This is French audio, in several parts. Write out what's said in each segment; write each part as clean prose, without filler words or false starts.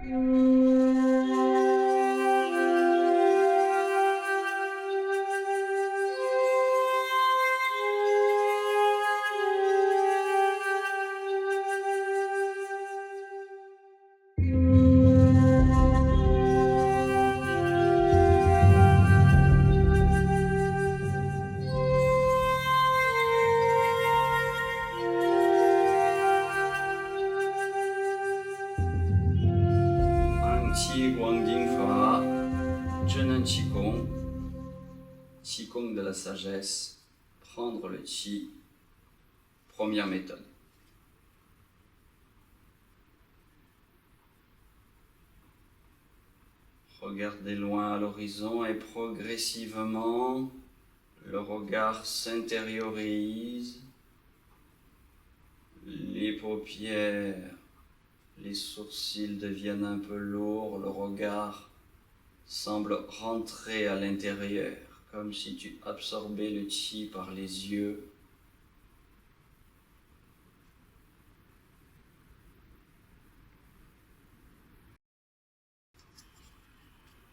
Qigong de la sagesse, prendre le Qi, première méthode. Regardez loin à l'horizon et progressivement, le regard s'intériorise, les paupières, les sourcils deviennent un peu lourds, le regard semble rentrer à l'intérieur, comme si tu absorbais le Qi par les yeux.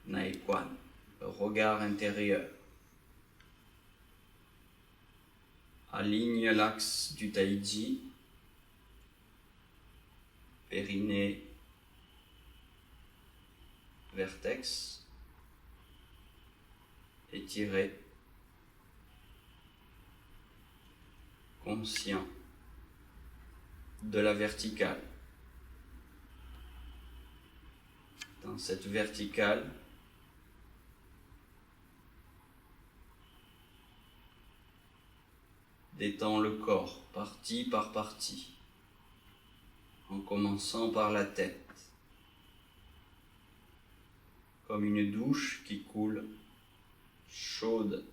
Naïquan, le regard intérieur. Aligne l'axe du Taiji, périnée, vertex, étiré, conscient de la verticale. Dans cette verticale, détends le corps, partie par partie, en commençant par la tête, comme une douche qui coule chaude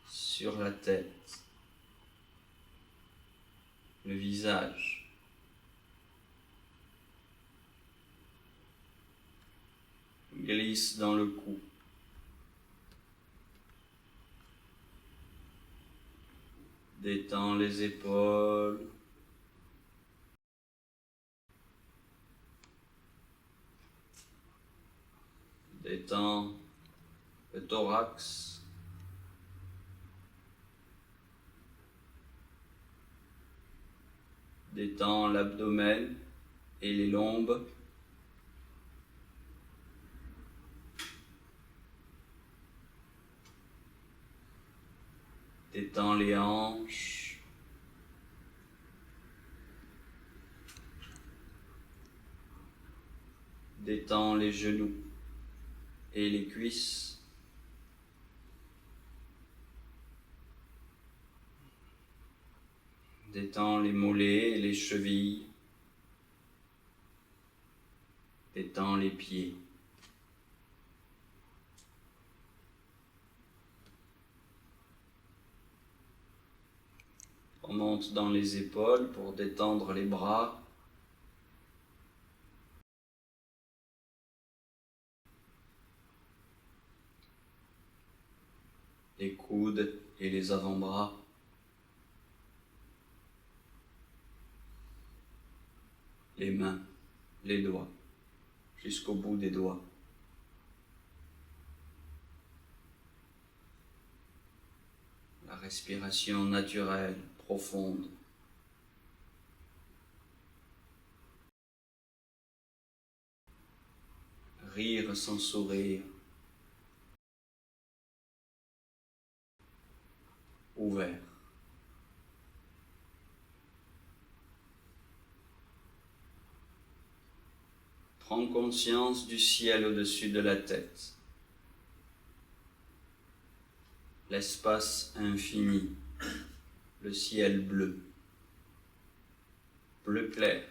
sur la tête, le visage, glisse dans le cou. Détends les épaules, détends le thorax, détends l'abdomen et les lombes, détends les hanches, détends les genoux et les cuisses, détends les mollets et les chevilles, détends les pieds. On monte dans les épaules pour détendre les bras, les coudes et les avant-bras, les mains, les doigts, jusqu'au bout des doigts. La respiration naturelle, profonde. Rire sans sourire. Ouvert. Prends conscience du ciel au-dessus de la tête. L'espace infini, le ciel bleu, bleu clair.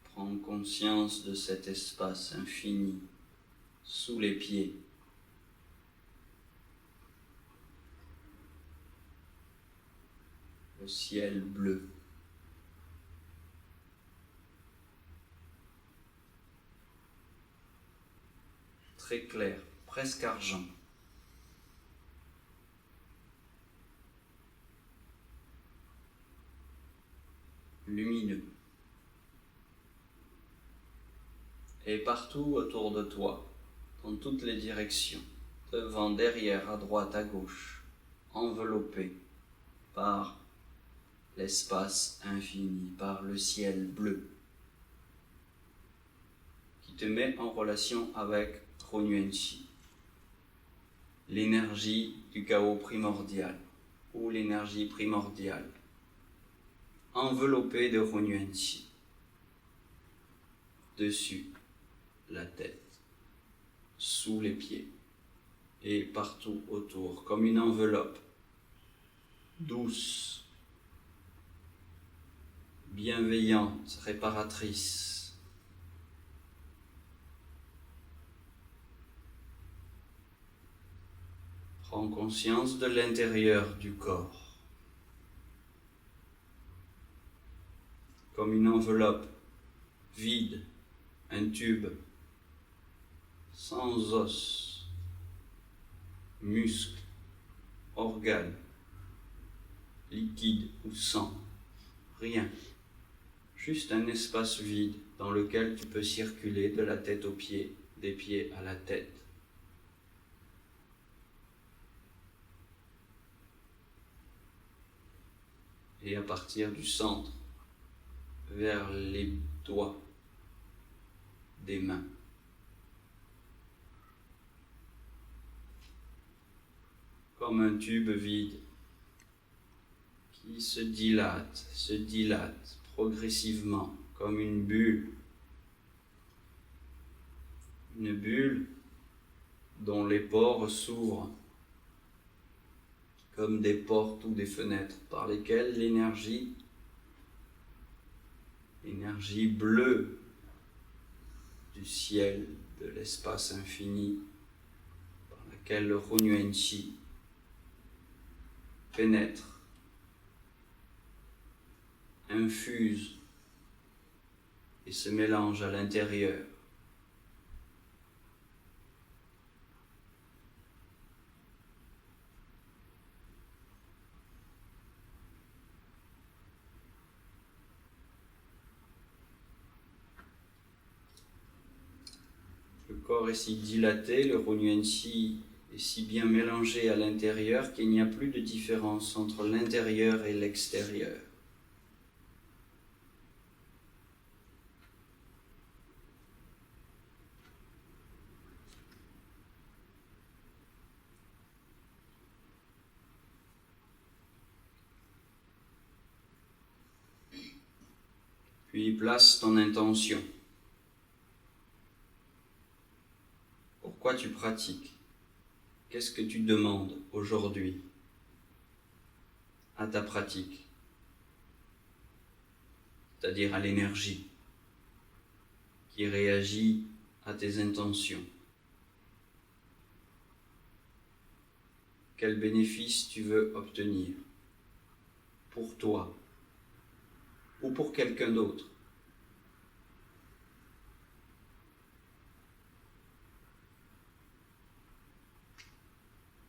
Prends conscience de cet espace infini sous les pieds. Le ciel bleu. Très clair, presque argent. lumineux. Et partout autour de toi, dans toutes les directions, devant, derrière, à droite, à gauche, enveloppé par l'espace infini, par le ciel bleu, qui te met en relation avec Hunyuanqi, l'énergie du chaos primordial, ou l'énergie primordiale, enveloppée de Hunyuanqi, dessus la tête, sous les pieds, et partout autour, comme une enveloppe douce, bienveillante, réparatrice. Prends conscience de l'intérieur du corps, comme une enveloppe vide, un tube, sans os, muscles, organes, liquide ou sang, rien. Juste un espace vide dans lequel tu peux circuler de la tête aux pieds, des pieds à la tête. Et à partir du centre, vers les doigts des mains. Comme un tube vide qui se dilate progressivement, comme une bulle dont les pores s'ouvrent comme des portes ou des fenêtres par lesquelles l'énergie bleue du ciel, de l'espace infini, par laquelle le Hunyuanqi pénètre, infuse et se mélange à l'intérieur. Le corps est si dilaté, le Hunyuanqi est si bien mélangé à l'intérieur qu'il n'y a plus de différence entre l'intérieur et l'extérieur. Puis place ton intention. Pourquoi tu pratiques? Qu'est-ce que tu demandes aujourd'hui à ta pratique? C'est-à-dire à l'énergie qui réagit à tes intentions. Quel bénéfice tu veux obtenir pour toi ou pour quelqu'un d'autre?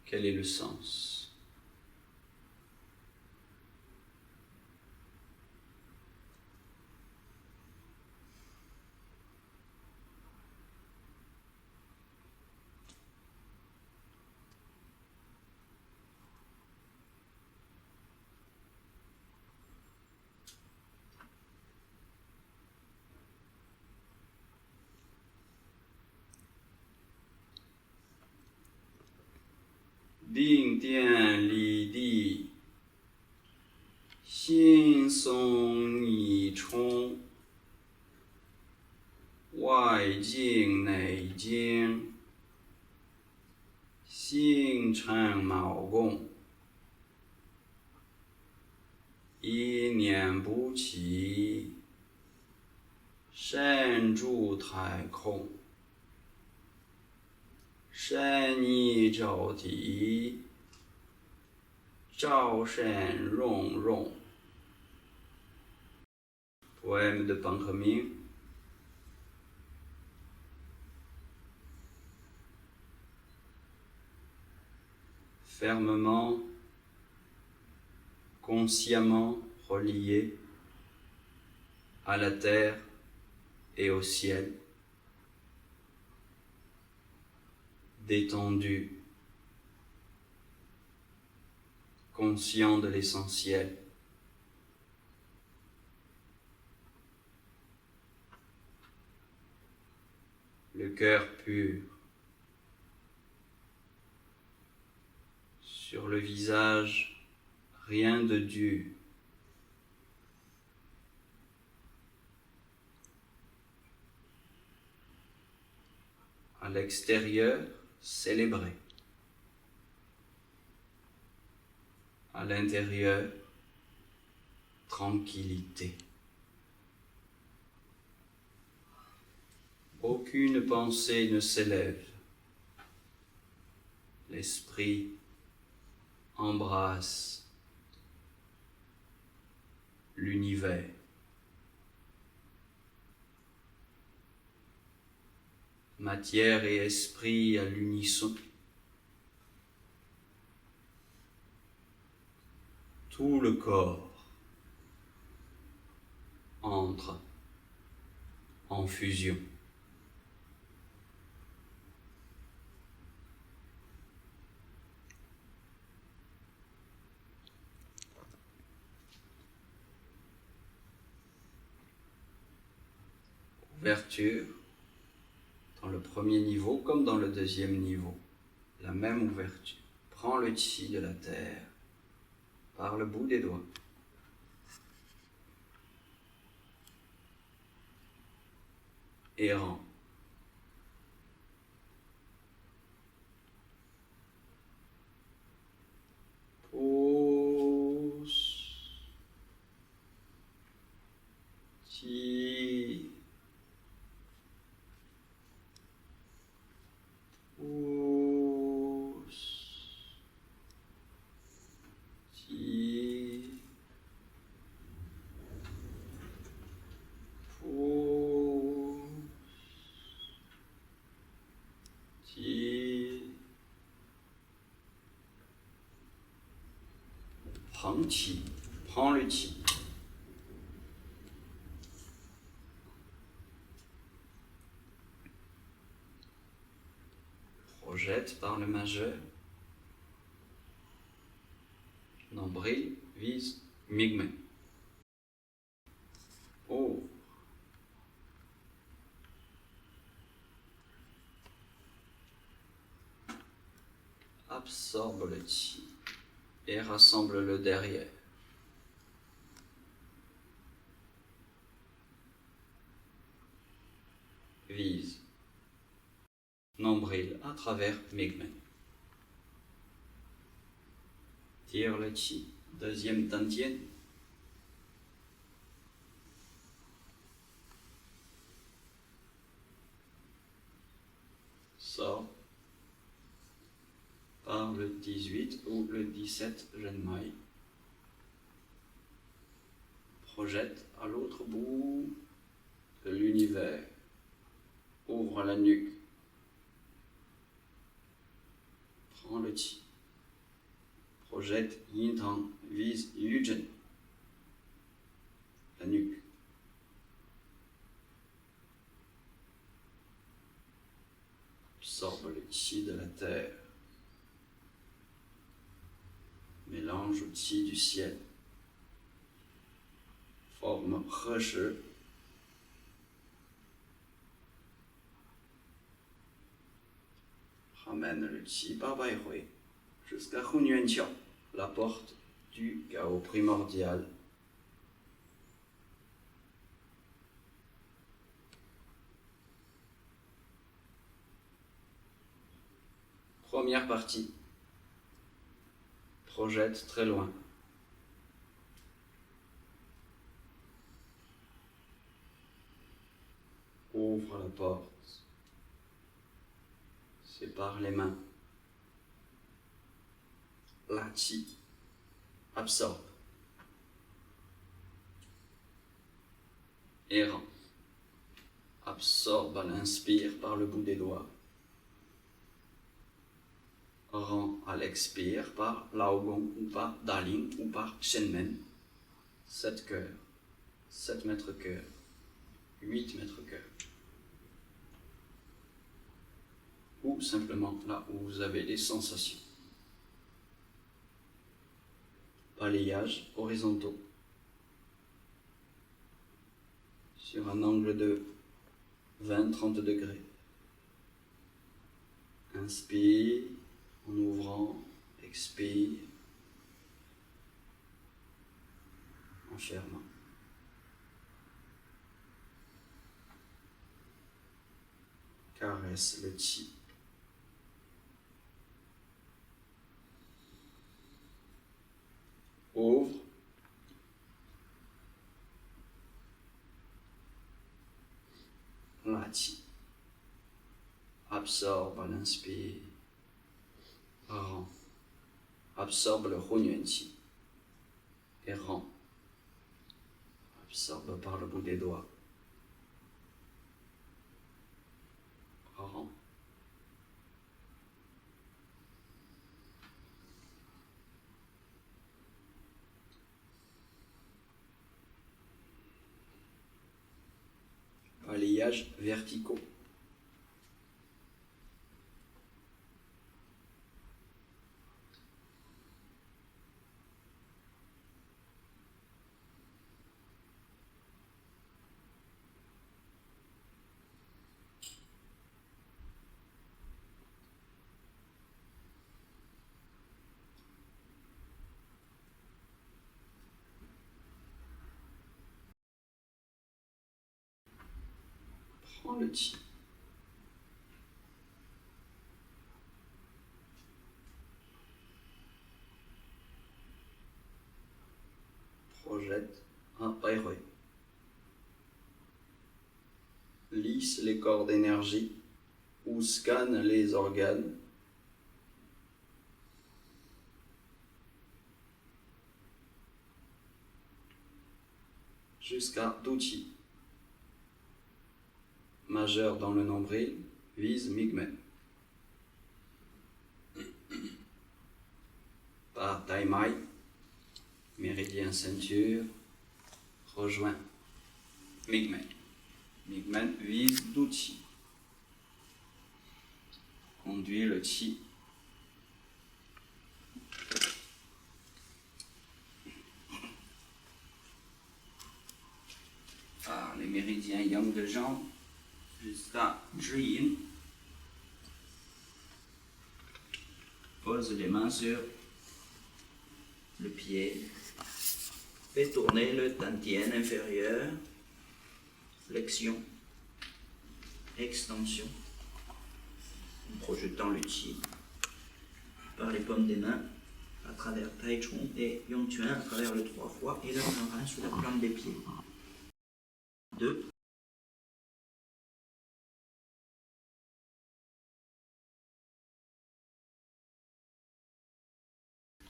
Quel est le sens? Ding dian li di, xin song ni chong, wai jing nei jing, xing chen mao gong, yi nian bu qi, shen zhu tai kong, shen yi zhao di, zhao shen rong rong. Poème de Pan He-Ming. Fermement, consciemment relié à la terre et au ciel, détendu, conscient de l'essentiel. Le cœur pur, sur le visage, rien de dur. À l'extérieur, célébré. À l'intérieur, tranquillité. Aucune pensée ne s'élève. L'esprit embrasse l'univers. Matière et esprit à l'unisson. Tout le corps entre en fusion. Ouverture dans le premier niveau comme dans le deuxième niveau. La même ouverture. Prends le chi de la terre par le bout des doigts. Errant. Pousse. Chi. Pousse. Chi. Pousse. Chi. Prends chi. Prends le chi. Projette par le majeur. Nombril vise Migmen. Ouvre. Absorbe le chi et rassemble-le derrière. Vise nombril à travers Migmen. Tire le chi, deuxième dantienne. Sort par le 18 ou le 17 Genmai. Projette à l'autre bout de l'univers. Ouvre la nuque. Prends le chi. Projette Yin Tang, vise Yuzhen. La nuque. Absorbe le chi de la terre. Mélange au chi du ciel. Forme He Shi. Ramène le chi par Bai Hui jusqu'à Hun Yuan Qiao, la porte du chaos primordial. Première partie. Projette très loin. Ouvre la porte. Sépare les mains. La chi. Absorbe. Errant. Absorbe à l'inspire par le bout des doigts. Rend à l'expire par Lao Gong ou par Daling ou par Shenmen. 7 cœurs. 7 mètres cœur, 8 mètres cœur. Ou simplement là où vous avez des sensations. Balayage horizontaux. Sur un angle de 20-30 degrés. Inspire en ouvrant, expire en fermant. Caresse le chi. Ouvre. La chi. Absorbe à l'inspire. Rend. Absorbe le Hunyuan Qi. Et rend. Absorbe par le bout des doigts. Rend. Balayages verticaux. Prends le chi. Projette un Bairoi. Lisse les corps d'énergie ou scanne les organes. Jusqu'à Duchi. Majeur dans le nombril, vise Migmen. Par Daimai, méridien ceinture, rejoint Migmen. Migmen vise Duchi. Conduit le chi. Par les méridiens yang de jambes jusqu'à Zhiyin. Pose les mains sur le pied. Fais tourner le dantian inférieur. Flexion. Extension. En projetant le chi par les paumes des mains à travers Tai Chong et Yongquan à travers le 3 fois et le rein sous la plante des pieds. 2.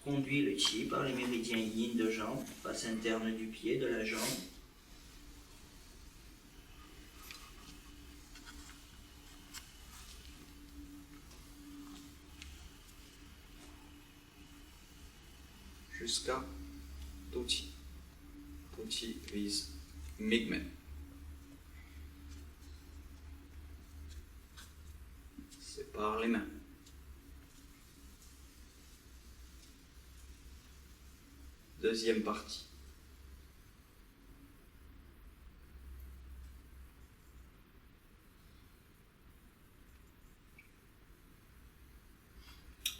Conduis le chi par les méridiens yin de jambe, face interne du pied, de la jambe. Jusqu'à Duchi. Duchi vise Migmen. Sépare les mains. Deuxième partie.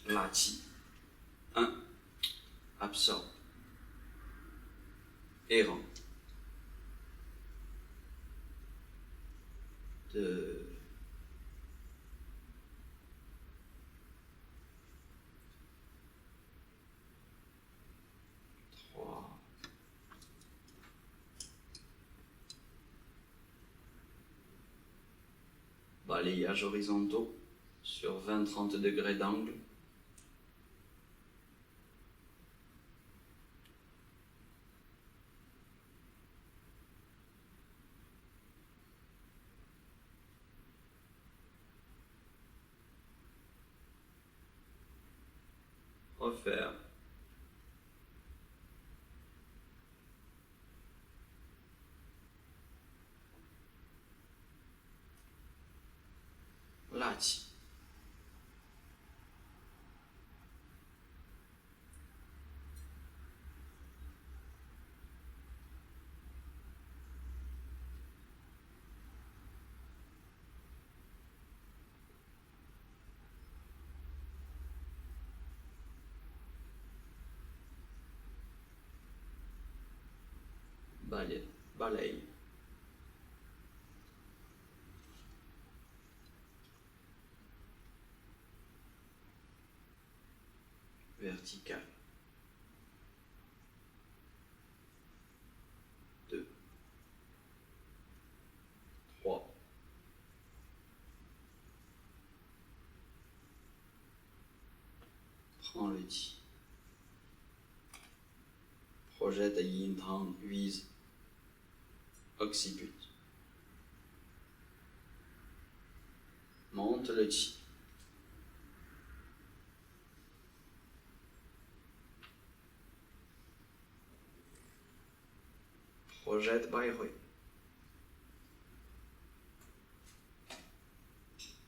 La chi. 1. Absorbe. Errant. 2. 3. Balayage horizontaux sur 20-30 degrés d'angle. Refaire. 大气。Balaye. Vertical. 2, 3. Prends le Qi. Projette Yin Tang, vise occiput. Monte le Qi. Projette Bai Hui.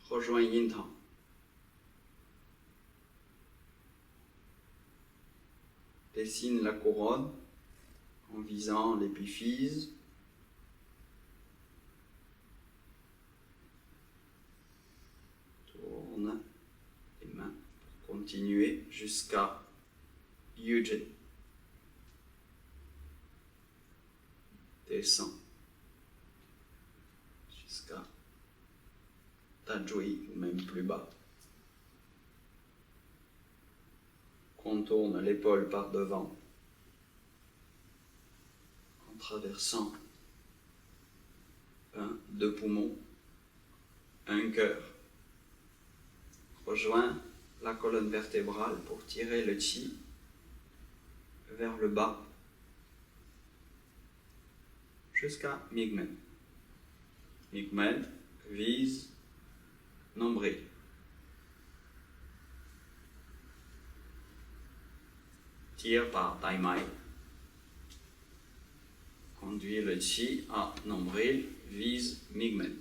Rejoins Yin Tang. Dessine la couronne en visant l'épiphyse. Tourne les mains pour continuer jusqu'à Yujin. Descend jusqu'à Tajui ou même plus bas. Contourne l'épaule par devant en traversant deux poumons, un cœur. Rejoins la colonne vertébrale pour tirer le Qi vers le bas jusqu'à Migmen. Migmen vise nombril. Tire par Tai Mai. Conduit le Qi à nombril, vise Migmen.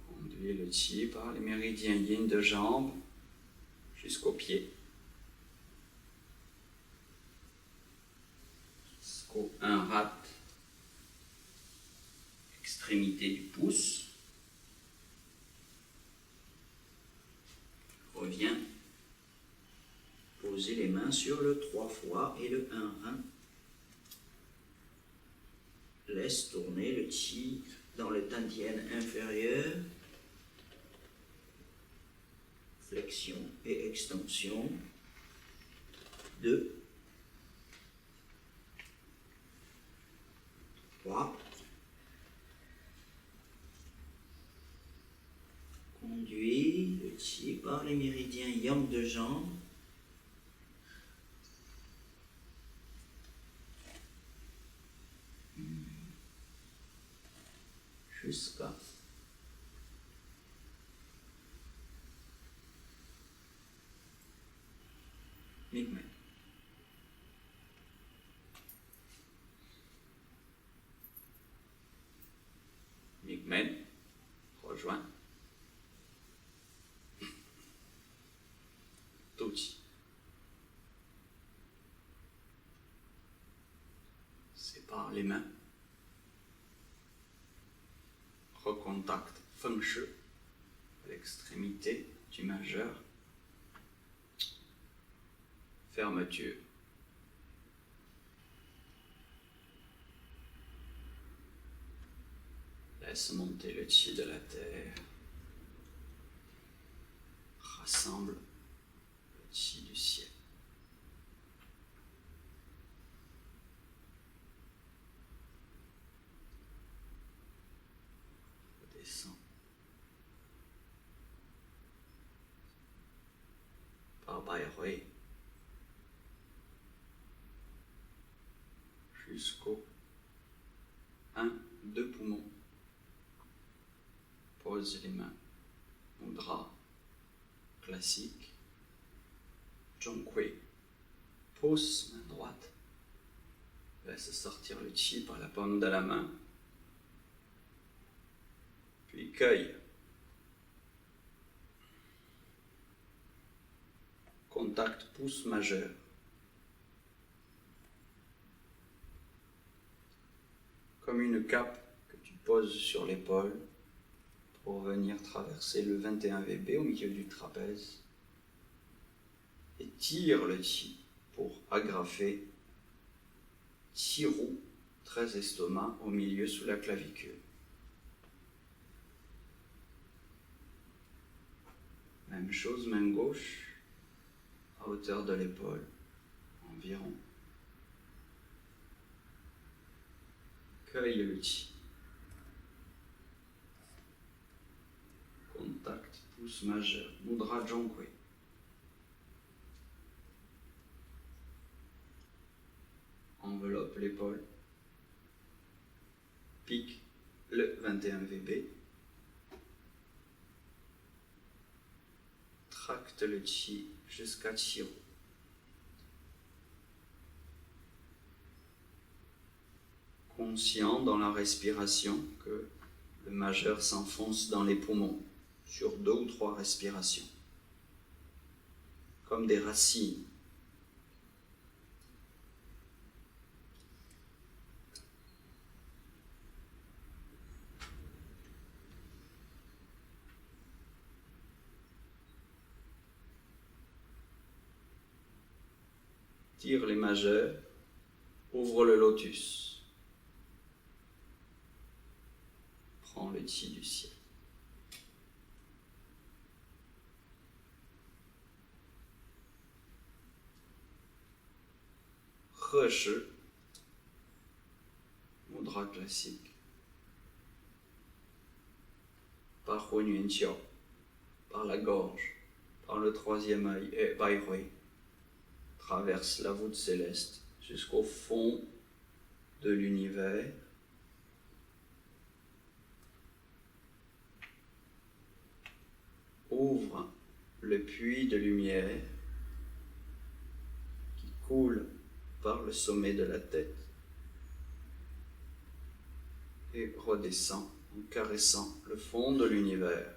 Conduit le Qi par les méridiens yin de jambes jusqu'aux pieds. Jusqu'au 1 rat, extrémité du pouce. Reviens, poser les mains sur le 3 fois et le 1 rein. Laisse tourner le Qi dans le dantian inférieur. Flexion et extension. 2, 3. Conduis le Qi par les méridiens yang de jambes. Jusqu'à Migmen. Migmen rejoint Touchi. Sépare les mains. Recontacte Feng Shui à l'extrémité du majeur. Fermeture. Laisse monter le Qi de la terre. Rassemble le Qi du ciel. Redescend. Par Bai Hui. Jusqu'au 2 poumons. Pose les mains. Mudra classique. Zhonghui. Pousse main droite Laisse sortir le chi par la paume de la main. Puis cueille. Contact pouce majeur. Comme une cape que tu poses sur l'épaule pour venir traverser le 21 VB au milieu du trapèze. Et tire le chi pour agrafer chi roux, 13 estomac au milieu sous la clavicule. Même chose, main gauche, à hauteur de l'épaule, environ. Cueille le chi. Contact pouce majeur, Mudra Zhonghui. Enveloppe l'épaule. Pique le 21 VB. Tracte le chi jusqu'à Chi roux. Conscient dans la respiration que le majeur s'enfonce dans les poumons sur 2 ou 3 respirations, comme des racines. Tire les majeurs, ouvre le lotus. Prends le chi du ciel. Reshi, mudra classique. Par Huan Yuan Qiao, par la gorge, par le 3e œil et Bai Hui. Traverse la voûte céleste jusqu'au fond de l'univers. Ouvre le puits de lumière qui coule par le sommet de la tête et redescend en caressant le fond de l'univers.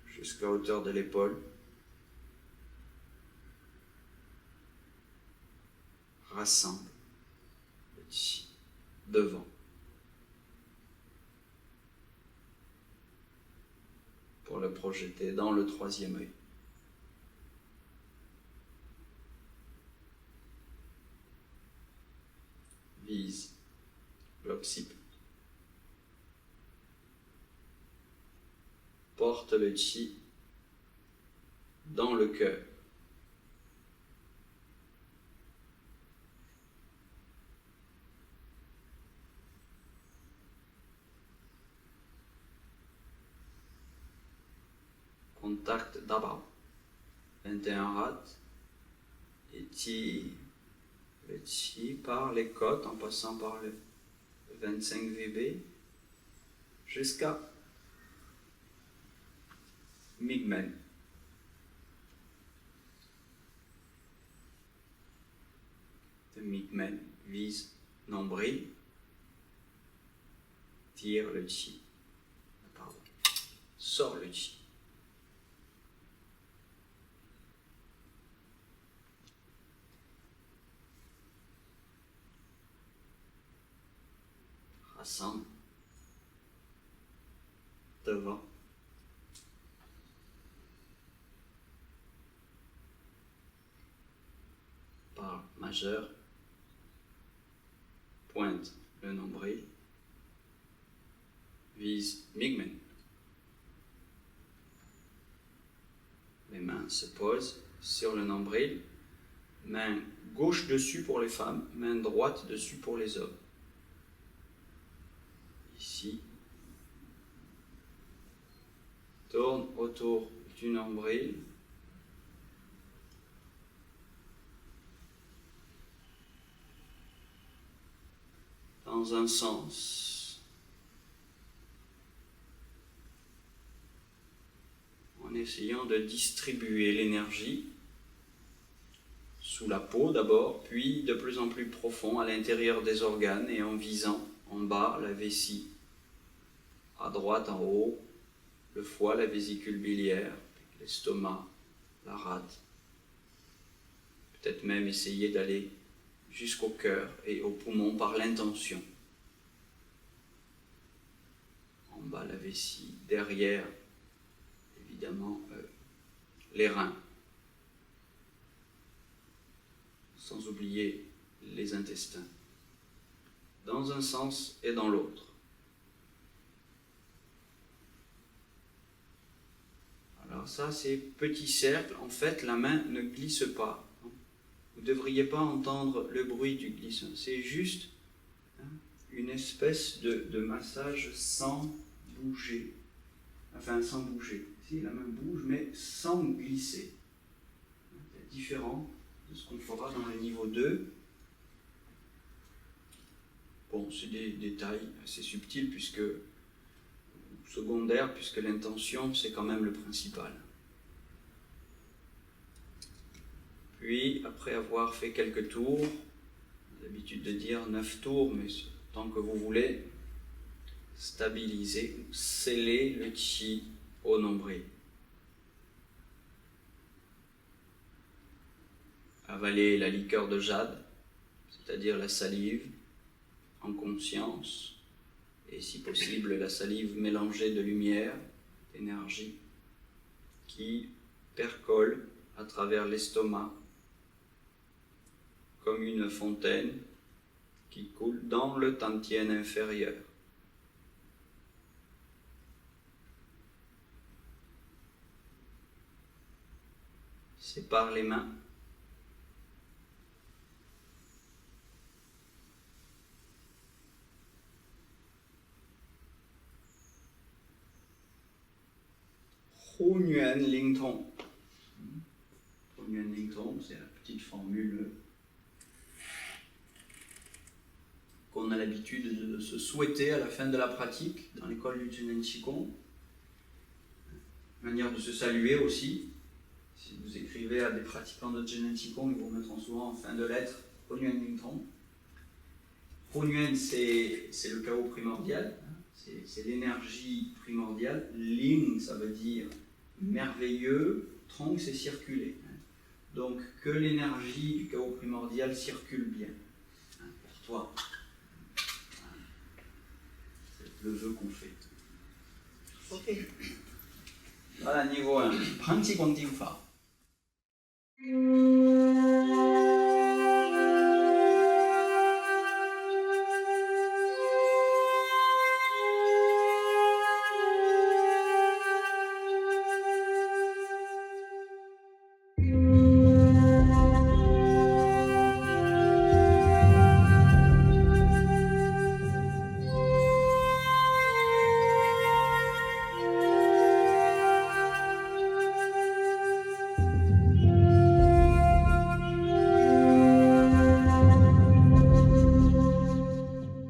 Jusqu'à hauteur de l'épaule. Rassemble le chi devant. Pour le projeter dans le 3e œil. Vise l'occiput. Porte le chi dans le cœur. Contact d'abord. 21 rats. Et tire le chi par les côtes en passant par le 25 VB jusqu'à Migmen. Le Migmen vise nombril, tire le chi, sort le chi. Rassemble devant. Par majeur, pointe le nombril, vise Migmen. Les mains se posent sur le nombril, main gauche dessus pour les femmes, main droite dessus pour les hommes. Ici, tourne autour du nombril. Dans un sens. On essayant de distribuer l'énergie sous la peau d'abord, puis de plus en plus profond à l'intérieur des organes et en visant en bas la vessie, à droite en haut, le foie, la vésicule biliaire, l'estomac, la rate. Peut-être même essayer d'aller jusqu'au cœur et aux poumons par l'intention. En bas la vessie, derrière évidemment les reins. Sans oublier les intestins, dans un sens et dans l'autre. Alors ça, c'est petit cercle. En fait, la main ne glisse pas. Vous ne devriez pas entendre le bruit du glissement. C'est juste une espèce de massage sans bouger. Enfin, sans bouger. Si, la main bouge, mais sans glisser. C'est différent de ce qu'on fera dans le niveau 2. Bon, c'est des détails assez subtils, secondaires, puisque l'intention, c'est quand même le principal. Puis, après avoir fait quelques tours, j'ai l'habitude de dire 9 tours, mais tant que vous voulez, stabiliser, sceller le chi au nombril. Avaler la liqueur de jade, c'est-à-dire la salive, en conscience, et si possible la salive mélangée de lumière, d'énergie, qui percole à travers l'estomac, comme une fontaine qui coule dans le tantien inférieur. Sépare les mains. Hu Nguyen Ling Tong. Hu Nguyen Ling Tong, c'est la petite formule qu'on a l'habitude de se souhaiter à la fin de la pratique dans l'école du Zhenan Qigong. Manière de se saluer aussi. Si vous écrivez à des pratiquants de Zhenan Qigong, ils vous mettront souvent en fin de lettre Hu Nguyen Ling Tong. Hu Nguyen, c'est le chaos primordial, c'est l'énergie primordiale. Ling, ça veut dire merveilleux, Tong, c'est circuler. Donc que l'énergie du chaos primordial circule bien pour toi. C'est le vœu qu'on fait. Ok. Voilà, niveau 1. Prang Qi Guang Jing Fa.